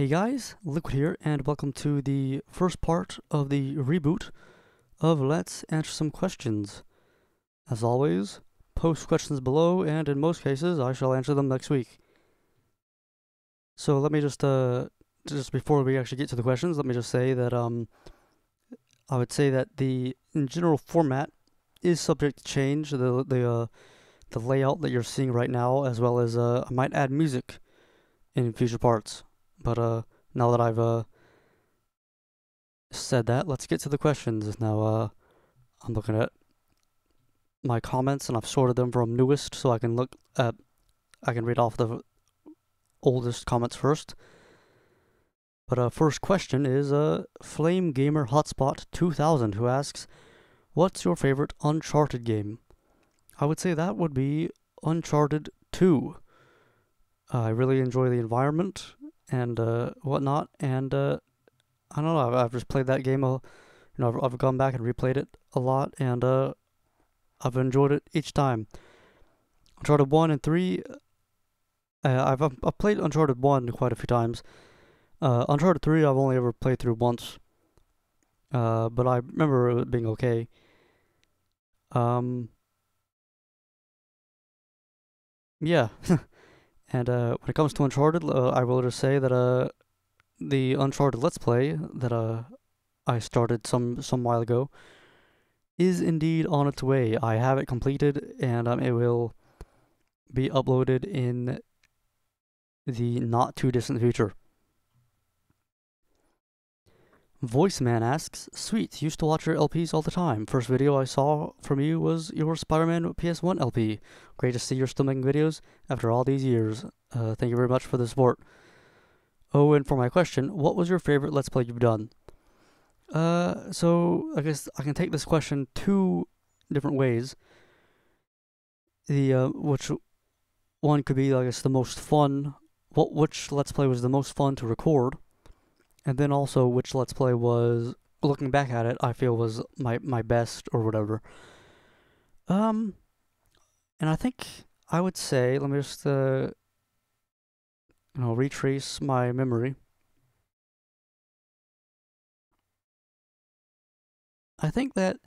Hey guys, Liquid here, and welcome to the first part of the reboot of Let's Answer Some Questions. As always, post questions below, and in most cases, I shall answer them next week. So let me just before we actually get to the questions, let me just say that I would say that the in general format is subject to change. The layout that you're seeing right now, as well as I might add music in future parts. But now that I've said that, let's get to the questions. Now I'm looking at my comments and I've sorted them from newest, so I can read off the oldest comments first. But first question is Flame Gamer Hotspot 2000, who asks, "What's your favorite Uncharted game?" I would say that would be Uncharted 2. I really enjoy the environment and whatnot, and I don't know. I've just played that game. I've gone back and replayed it a lot, and I've enjoyed it each time. Uncharted 1 and 3. I've played Uncharted 1 quite a few times. Uncharted 3 I've only ever played through once, but I remember it being okay. Yeah. And when it comes to Uncharted, I will just say that the Uncharted Let's Play that I started some while ago is indeed on its way. I have it completed, and it will be uploaded in the not too distant future. Voiceman asks, "Sweet, used to watch your LPs all the time. First video I saw from you was your Spider-Man PS1 LP. Great to see you're still making videos after all these years. Thank you very much for the support." Oh, and for my question, what was your favorite Let's Play you've done? So I guess I can take this question two different ways. Which one could be, I guess, the most fun, which Let's Play was the most fun to record, and then also which Let's Play was, looking back at it, I feel was my best or whatever. And I think I would say, let me just retrace my memory. I think that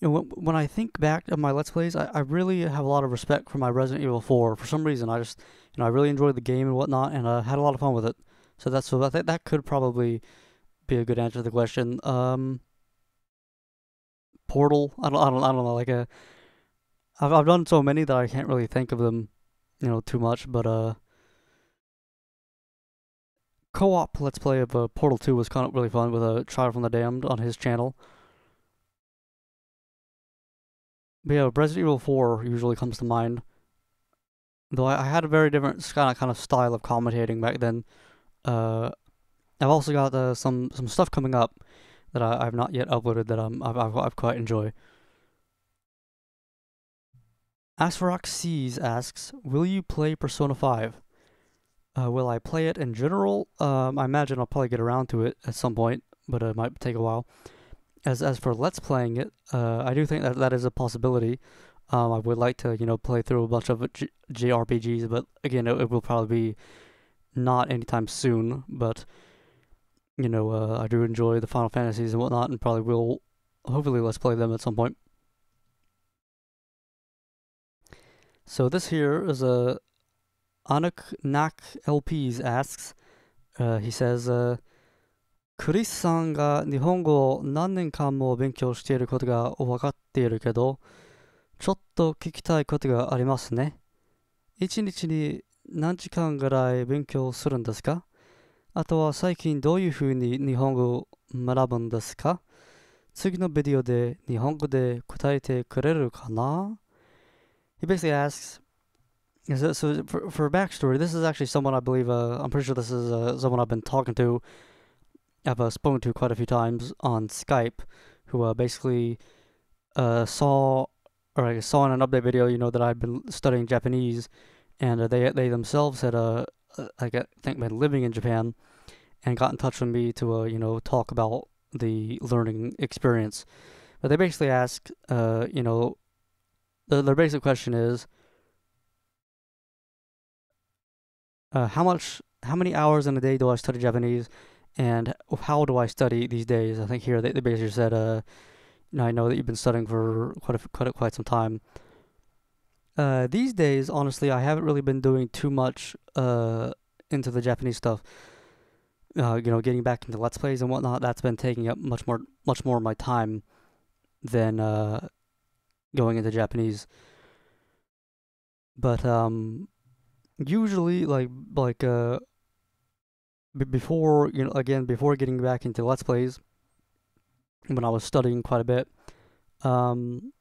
when I think back of my Let's Plays, I really have a lot of respect for my Resident Evil 4. For some reason, I just I really enjoyed the game and whatnot, and had a lot of fun with it. So that could probably be a good answer to the question. Portal. I don't know. Like I've done so many that I can't really think of them, too much. But co-op Let's Play of Portal 2 was kind of really fun with a Child from the Damned on his channel. But yeah, Resident Evil 4 usually comes to mind. Though I had a very different kind of style of commentating back then. I've also got some stuff coming up that I've not yet uploaded that I've quite enjoy. Asfarox asks, "Will you play Persona 5? Will I play it in general? I imagine I'll probably get around to it at some point, but it might take a while. As for Let's Playing it, I do think that is a possibility. I would like to, play through a bunch of JRPGs, but again, it will probably be not anytime soon. But I do enjoy the Final Fantasies and whatnot, and probably will, hopefully, Let's Play them at some point. So this here is a Anuk Nak LPs asks, he says, クリスさんが日本語を何年間も勉強していることが分かっているけど、ちょっと聞きたいことがありますね。一日に何時間ぐらい勉強するんですか？あとは最近どういうふうに日本語を学ぶんですか？次のビデオで日本語で答えてくれるかな? He basically asks, so for backstory, this is actually someone I believe, I'm pretty sure this is someone I've been talking to, I've spoken to quite a few times on Skype, who basically saw in an update video, that I'd been studying Japanese, and they themselves had I think been living in Japan, and got in touch with me to talk about the learning experience. But they basically ask, their basic question is, how much how many hours in a day do I study Japanese, and how do I study these days? I think here they basically said, I know that you've been studying for quite some time. These days, honestly, I haven't really been doing too much into the Japanese stuff. Getting back into Let's Plays and whatnot. That's been taking up much more of my time than going into Japanese. But usually, before before getting back into Let's Plays, when I was studying quite a bit, and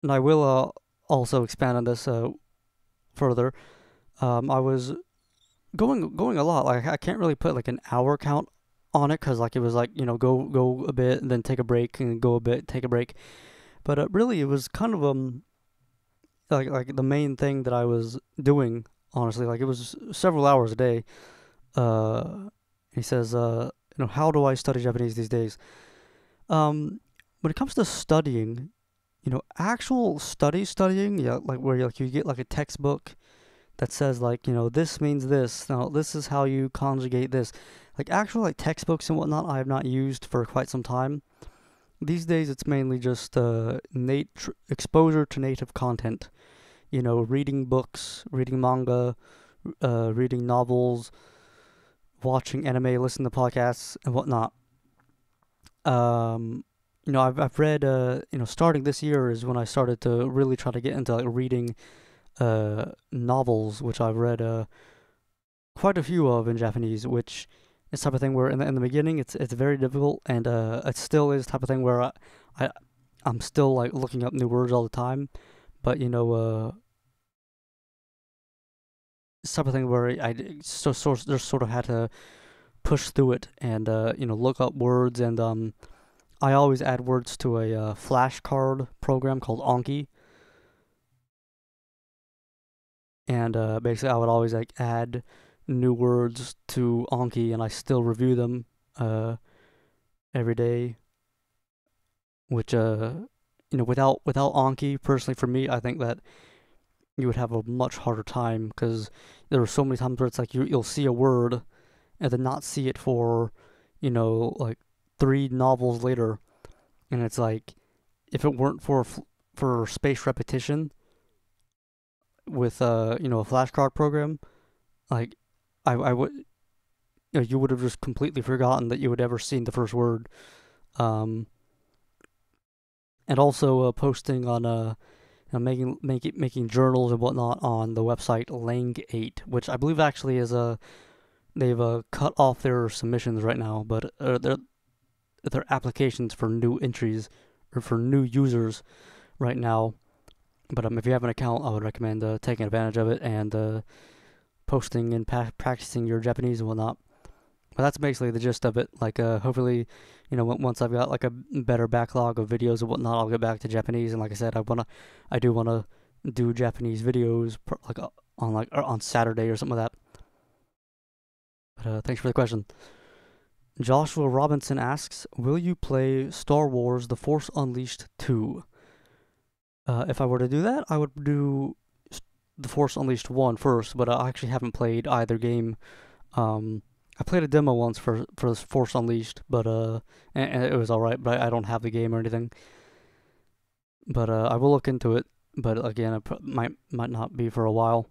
I will also expand on this further. I was going a lot. Like I can't really put like an hour count on it because like it was like go a bit and then take a break and go a bit take a break. But really, it was kind of like the main thing that I was doing. Honestly, like it was several hours a day. Uh, he says, how do I study Japanese these days? When it comes to studying, actual studying, yeah, like where like you get like a textbook that says like, this means this. Now this is how you conjugate this. Like actual like textbooks and whatnot, I have not used for quite some time. These days, it's mainly just exposure to native content. Reading books, reading manga, reading novels, watching anime, listening to podcasts and whatnot. I've read, starting this year is when I started to really try to get into like reading novels, which I've read quite a few of in Japanese, which is type of thing where in the beginning it's very difficult, and it still is type of thing where I'm still like looking up new words all the time, but it's type of thing where I just sort of had to push through it and look up words, and I always add words to a flashcard program called Anki, and basically I would always like add new words to Anki, and I still review them every day. Which without Anki, personally for me, I think that you would have a much harder time because there are so many times where it's like you'll see a word and then not see it for like 3 novels later, and it's like if it weren't for spaced repetition with a flashcard program, like I would you would have just completely forgotten that you had ever seen the first word. And also posting on making journals and whatnot on the website Lang8, which I believe actually is they've cut off their submissions right now, but their applications for new entries or for new users right now. But if you have an account, I would recommend taking advantage of it and posting and practicing your Japanese and whatnot. But that's basically the gist of it. Like, hopefully, once I've got like a better backlog of videos and whatnot, I'll get back to Japanese. And like I said, I do wanna do Japanese videos on Saturday or something like that. But thanks for the question. Joshua Robinson asks, will you play Star Wars The Force Unleashed 2? If I were to do that, I would do The Force Unleashed 1 first, but I actually haven't played either game. I played a demo once for Force Unleashed, but and it was alright, but I don't have the game or anything. But I will look into it, but again, it might not be for a while.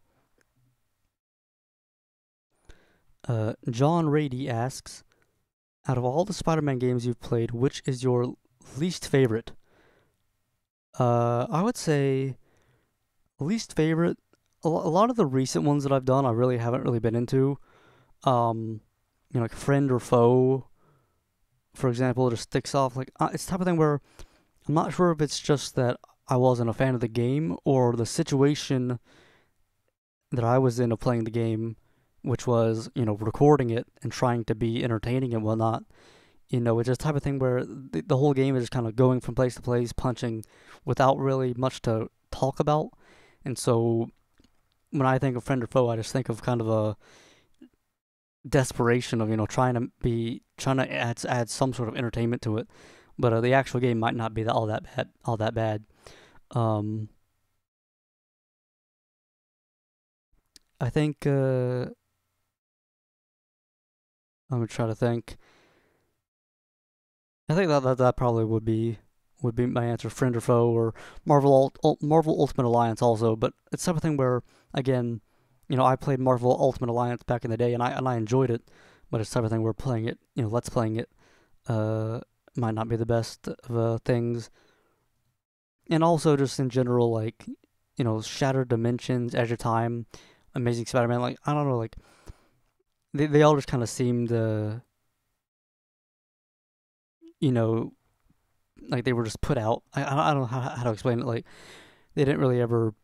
John Rady asks, out of all the Spider-Man games you've played, which is your least favorite? I would say least favorite. A lot of the recent ones that I've done, I really haven't really been into. Like Friend or Foe, for example, just sticks off. Like it's the type of thing where I'm not sure if it's just that I wasn't a fan of the game or the situation that I was in of playing the game, which was recording it and trying to be entertaining and whatnot. It's just the type of thing where the whole game is just kind of going from place to place, punching, without really much to talk about. And so when I think of Friend or Foe, I just think of kind of a desperation of trying to add some sort of entertainment to it, but the actual game might not be all that bad. I think I'm gonna try to think. I think that probably would be my answer, friend or foe, or Marvel Ultimate Alliance also. But it's something where, again, I played Marvel Ultimate Alliance back in the day, and I enjoyed it. But it's something where playing it, let's playing it, uh, might not be the best of things. And also just in general, like, Shattered Dimensions, Edge of Time, Amazing Spider-Man. Like, I don't know, like they all just kind of seemed, you know, like they were just put out. I don't know how to explain it. Like, they didn't really ever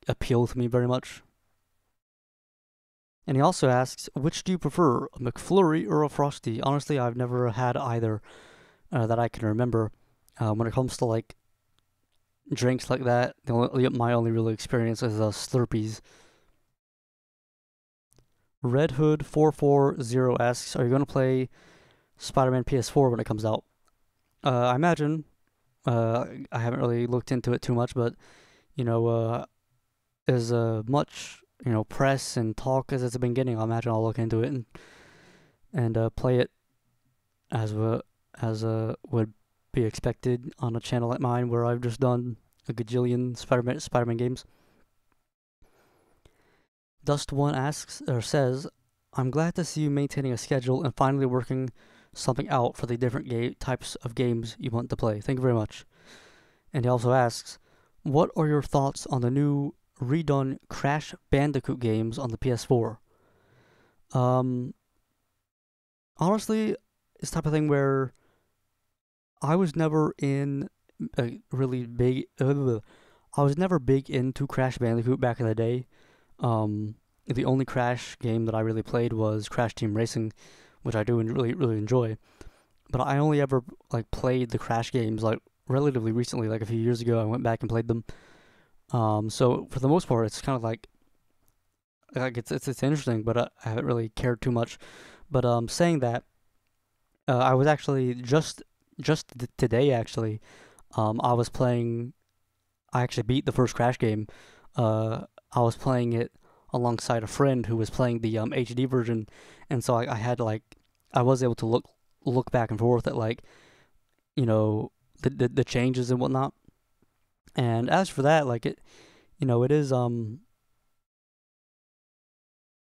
appeal to me very much. And he also asks, which do you prefer, a McFlurry or a Frosty? Honestly, I've never had either that I can remember. When it comes to like drinks like that, my only real experience is Slurpees. Red Hood 440 asks, are you going to play Spider-Man PS4 when it comes out? I imagine. I haven't really looked into it too much, but you know, as much press and talk as it's been getting, I imagine I'll look into it and play it as would be expected on a channel like mine where I've just done a gajillion Spider-Man games. Dust One asks or says, "I'm glad to see you maintaining a schedule and finally working something out for the different types of games you want to play. Thank you very much." And he also asks, "What are your thoughts on the new redone Crash Bandicoot games on the PS4?" Um, Honestly, it's the type of thing where I was never in a really big. I was never big into Crash Bandicoot back in the day. The only Crash game that I really played was Crash Team Racing, which I do really enjoy. But I only ever like played the Crash games like relatively recently, like a few years ago. I went back and played them. So for the most part, it's kind of like it's interesting, but I haven't really cared too much. But saying that, I was actually today actually. I was playing. I actually beat the first Crash game. I was playing it alongside a friend who was playing the HD version, and so I had like I was able to look back and forth at like the changes and whatnot. And as for that, like it is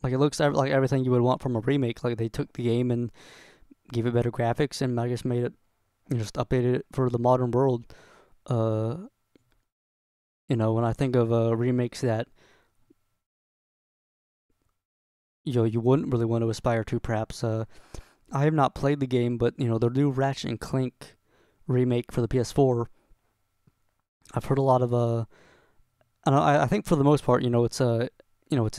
like it looks like everything you would want from a remake. Like they took the game and gave it better graphics, and I guess made it just updated it for the modern world. Uh, when I think of remakes that you wouldn't really want to aspire to, perhaps. I have not played the game, but the new Ratchet and Clank remake for the PS4. I've heard a lot of and I think for the most part, it's a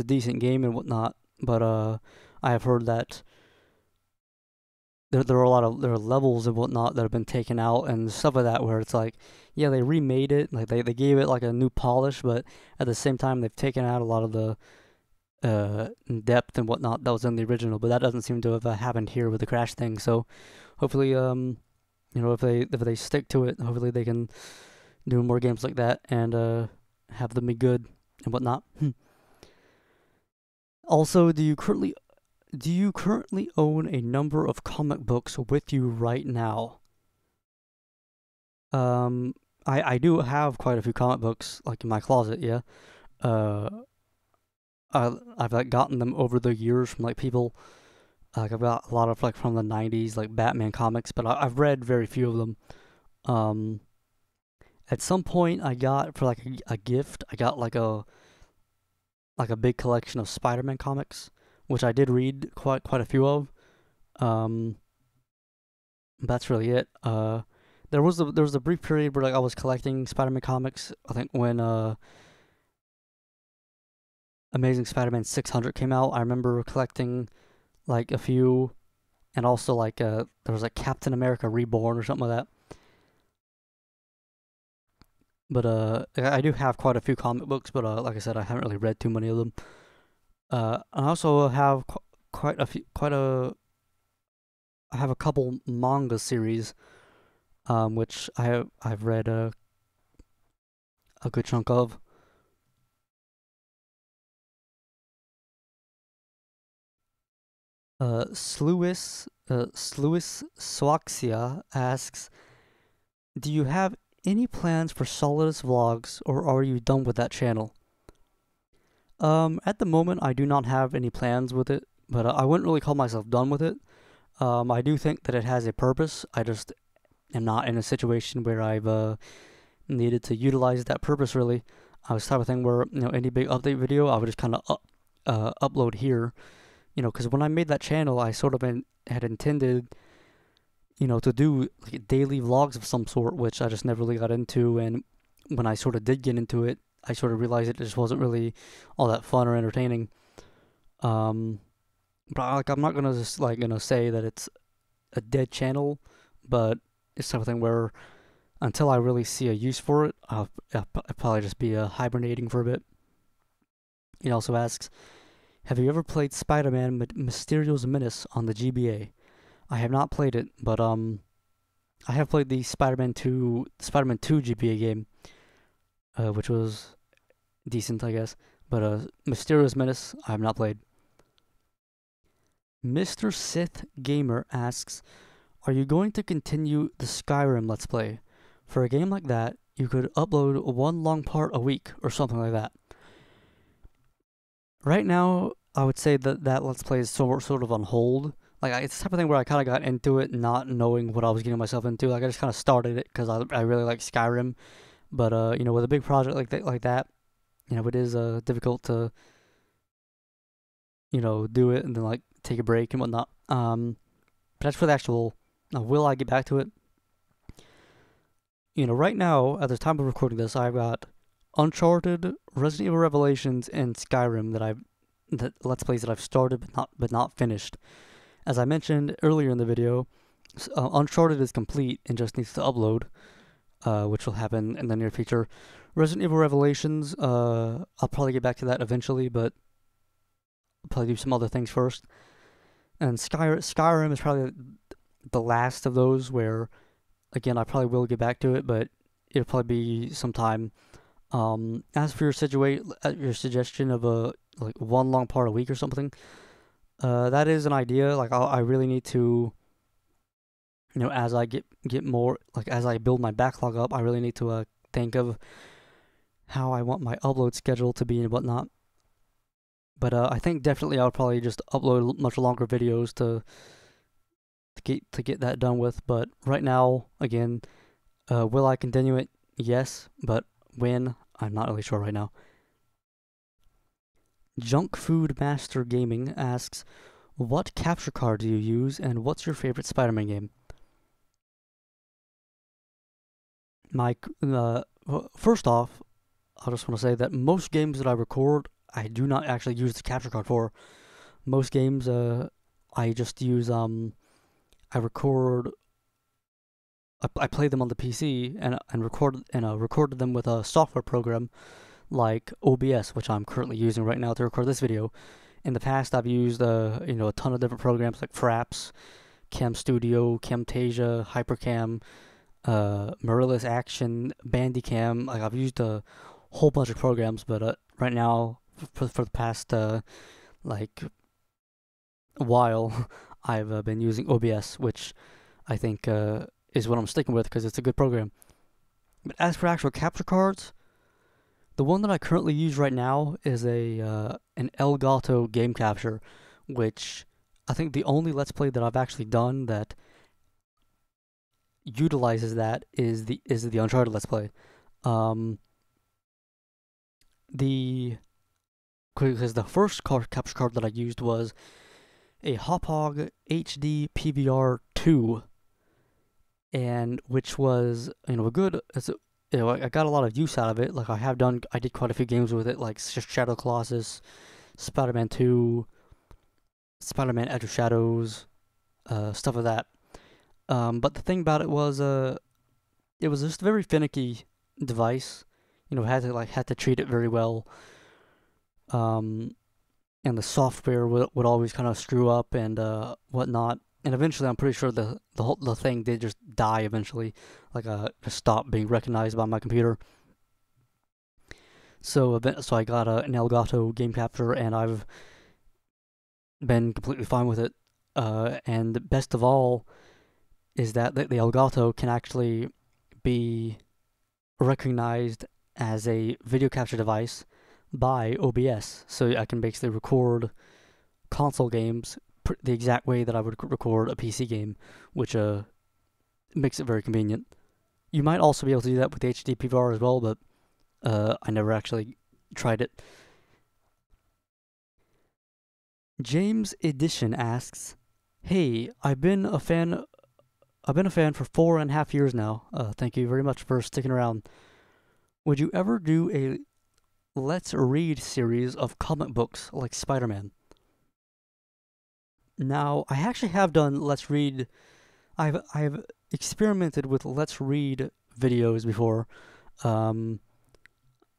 decent game and whatnot. But I have heard that there are there are levels and whatnot that have been taken out and stuff like that where it's like, yeah, they remade it, like they gave it like a new polish, but at the same time they've taken out a lot of the depth and whatnot that was in the original. But that doesn't seem to have happened here with the Crash thing. So hopefully, if they stick to it, hopefully they can do more games like that and have them be good and whatnot. Also, do you currently own a number of comic books with you right now? Um, I do have quite a few comic books like in my closet. Yeah. Uh, I've like gotten them over the years from like people. Like I've got a lot of like from the '90s, like Batman comics, but I've read very few of them. Um, at some point, I got for like a gift, I got like a big collection of Spider-Man comics, which I did read quite a few of. Um, that's really it. There was a brief period where like I was collecting Spider-Man comics. I think when Amazing Spider-Man 600 came out, I remember collecting like a few, and also like there was like Captain America Reborn or something like that. But I do have quite a few comic books, but like I said, I haven't really read too many of them. I also have quite a few, quite a I have a couple manga series, which I've read a good chunk of. Sluis Swaxia asks, do you have any plans for Solidus vlogs, or are you done with that channel? At the moment, I do not have any plans with it, but I wouldn't really call myself done with it. I do think that it has a purpose. I just am not in a situation where I've needed to utilize that purpose really. I was the type of thing where, any big update video, I would just kind of upload here, because when I made that channel, I sort of had intended, to do like daily vlogs of some sort, which I just never really got into. And when I sort of did get into it, I sort of realized it just wasn't really all that fun or entertaining. But I'm not gonna say that it's a dead channel, but it's something where until I really see a use for it, I'll probably just be hibernating for a bit. He also asks, have you ever played Spider-Man Mysterio's Menace on the GBA? I have not played it, but I have played the Spider-Man 2 GBA game, which was decent, I guess. But Mysterio's Menace, I have not played. Mr. Sith Gamer asks, are you going to continue the Skyrim Let's Play? For a game like that, you could upload one long part a week or something like that. Right now, I would say that Let's Play is sort of on hold. Like, it's the type of thing where I kind of got into it not knowing what I was getting myself into. Like, I just kind of started it because I really like Skyrim. But, with a big project like that, it is difficult to, do it and then, like, take a break and whatnot. But that's for the actual, will I get back to it? Right now, at the time of recording this, I've got Uncharted, Resident Evil Revelations, and Skyrim that Let's Plays that I've started but not finished. As I mentioned earlier in the video, Uncharted is complete and just needs to upload, which will happen in the near future. Resident Evil Revelations, I'll probably get back to that eventually, but I'll probably do some other things first. And Skyrim is probably the last of those where, again, I probably will get back to it, but it'll probably be some time. As for your suggestion of like one long part a week or something, that is an idea. Like I really need to, as I get more, like as I build my backlog up, I really need to think of how I want my upload schedule to be and whatnot. But I think definitely I'll probably just upload much longer videos to get that done with. But right now, again, will I continue it? Yes, but when? I'm not really sure right now. Junk Food Master Gaming asks, what capture card do you use, and what's your favorite Spider-Man game? First off, I just want to say that most games that I record, I do not actually use the capture card for. Most games, I just use, I play them on the PC and recorded them with a software program like OBS, which I'm currently using right now to record this video. In the past, I've used a ton of different programs like Fraps, Cam Studio, Camtasia, Hypercam, Marillus Action, Bandicam. Like I've used a whole bunch of programs, but right now, for the past while, I've been using OBS, which I think is what I'm sticking with because it's a good program. But as for actual capture cards, the one that I currently use right now is an Elgato game capture, which I think the only Let's Play that I've actually done that utilizes that is the Uncharted Let's Play. Because the first capture card that I used was a Hauppauge HD PVR 2, and which was a good. I got a lot of use out of it. Like I did quite a few games with it, like Shadow Colossus, Spider-Man 2, Spider-Man Edge of Shadows, stuff like that. But the thing about it was just a very finicky device. Had to treat it very well. And the software would always kind of screw up and whatnot. And eventually, I'm pretty sure the thing did just die eventually, just stop being recognized by my computer. So I got an Elgato game capture, and I've been completely fine with it. And best of all is that the Elgato can actually be recognized as a video capture device by OBS. So I can basically record console games the exact way that I would record a PC game, which makes it very convenient. You might also be able to do that with HD PVR as well, but I never actually tried it. James Edition asks, "Hey, I've been a fan for 4.5 years now. Thank you very much for sticking around. Would you ever do a Let's Read series of comic books like Spider-Man?" Now, I actually have done Let's Read. I've experimented with Let's Read videos before.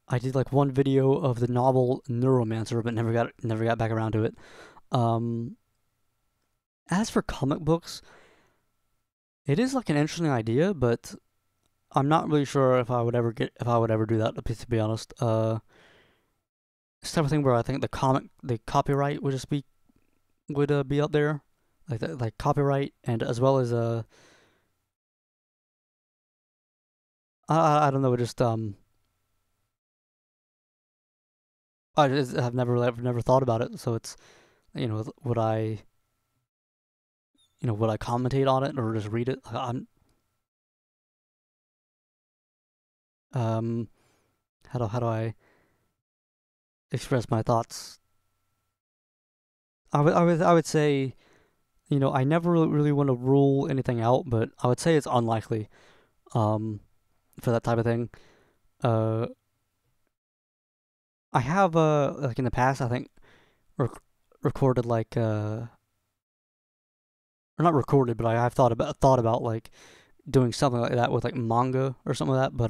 I did like one video of the novel Neuromancer, but never got back around to it. As for comic books, it is like an interesting idea, but I'm not really sure if I would ever do that. To be honest, it's the type of thing where I think the copyright would just be up there, like copyright, and as well as I don't know, just I've never thought about it. So it's, would I commentate on it or just read it? How do I express my thoughts? I would say, I never really want to rule anything out, but I would say it's unlikely, for that type of thing. I have like in the past, I think recorded like or not recorded, but I have thought about like doing something like that with like manga or something like that. But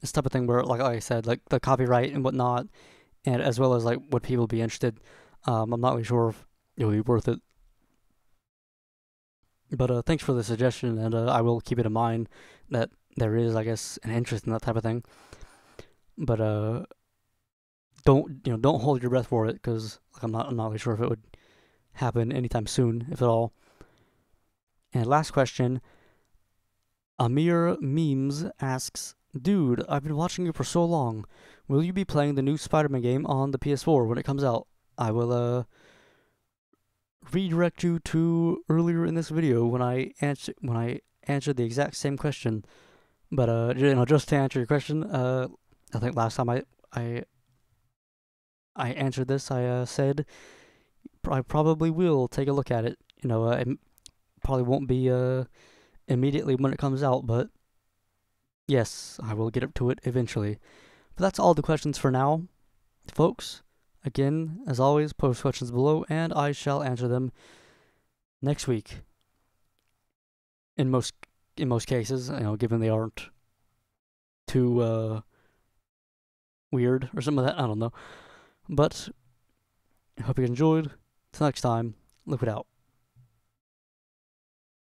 it's the type of thing where, like I said, like the copyright and whatnot, and as well as like would people be interested. I'm not really sure if it would be worth it. But thanks for the suggestion, and I will keep it in mind that there is, I guess, an interest in that type of thing. But don't hold your breath for it, because like, I'm not really sure if it would happen anytime soon, if at all. And last question, Amir Memes asks, "Dude, I've been watching you for so long. Will you be playing the new Spider-Man game on the PS4 when it comes out?" I will redirect you to earlier in this video when I answered the exact same question. But just to answer your question, I think last time I answered this, I said I probably will take a look at it. It probably won't be immediately when it comes out, but yes, I will get up to it eventually. But that's all the questions for now, folks. Again, as always, post questions below, and I shall answer them next week. In most cases, given they aren't too weird or something like that. I don't know. But I hope you enjoyed. Till next time, Liquid out.